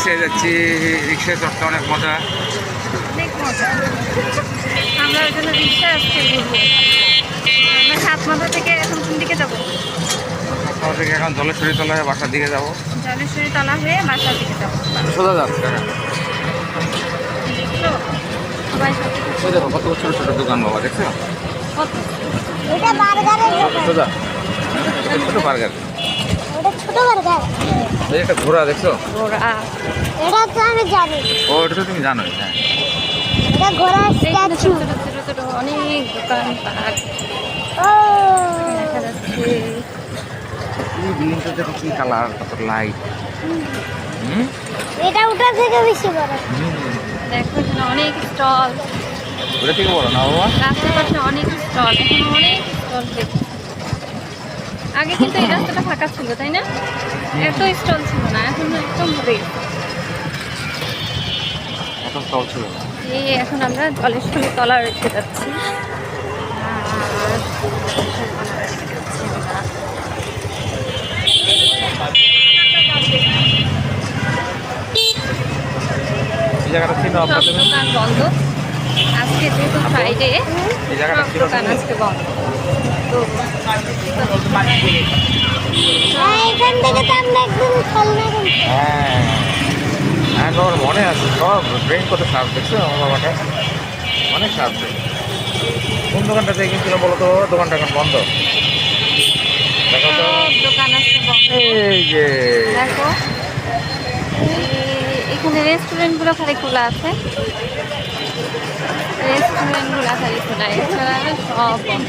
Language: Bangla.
রিক্সায় যাচ্ছি, রিক্সায় চড়তে অনেক মজা। অনেক মজা। আমরা ওই জন্য রিক্সা আসতে ঘুরবো। আমরা সাতমাথা থেকে এখন কোন দিকে যাবো? সাতমাথা থেকে এখন জলেশ্বরী তলা হয়ে বাসার দিকে যাবো। জলেশ্বরী তলা হয়ে বাসার দিকে যাবো। সোজা যাচ্ছে কাকা। দেখছো? সবাই সাথে ওই দেখো কত ছোট ছোট দোকান বাবা, দেখছো? কত? এটা বার্গারের দোকান। সোজা ছোট বার্গার। এটা ছোট বার্গার। এই একটা ঘোড়া দেখছো? ঘোড়া। এটা তো আমি জানি। ও এটা তো তুমি জানোই। হ্যাঁ, এটা ঘোড়ার এইখানে স্ট্যাচু। ছোট ছোট ছোট ছোট অনেক দোকানপাট ও দেখা যাচ্ছে। এই বিল্ডিংটা দেখো কি কালার, কত লাইট। এটা ওটা থেকে বেশি বড়। দেখো এখানে অনেক স্টল, ওটা থেকে বড় না বাবা? রাস্তার পাশে অনেক স্টল, এখন অনেক স্টল দেখি। আগে কিন্তু এই রাস্তাটা ফাঁকা ছিল তাই না? এত স্টল ছিল না, এখন একদম ভরে গেছে। এখন স্টল ছিল না। এই এখন আমরা জলেশ্বরী তলা রেখে যাচ্ছি। আর এই জায়গাটা ছিল সব আপনাদের? দোকান বন্ধ আজকে, যেহেতু ফ্রাইডে এই জায়গাটা সব ছিল দোকান আজকে বন্ধ। তো হ্যাঁ, এখান থেকে তো আমরা একদম খেলনা কিনছি। হ্যাঁ হ্যাঁ, তোমার মনে আছে সব ব্রেন কত সার্ভ, দেখছো আমার বাবাটা? অনেক সার্ভ। কোন দোকানটা থেকে কিনছিল বলো তো? দোকানটা এখন বন্ধ। দেখো তো, সব দোকান আজকে বন্ধ। এই যে দেখো এখানে রেস্টুরেন্টগুলো খালি খোলা আছে, রেস্টুরেন্টগুলো খালি খোলা, এছাড়া সব বন্ধ।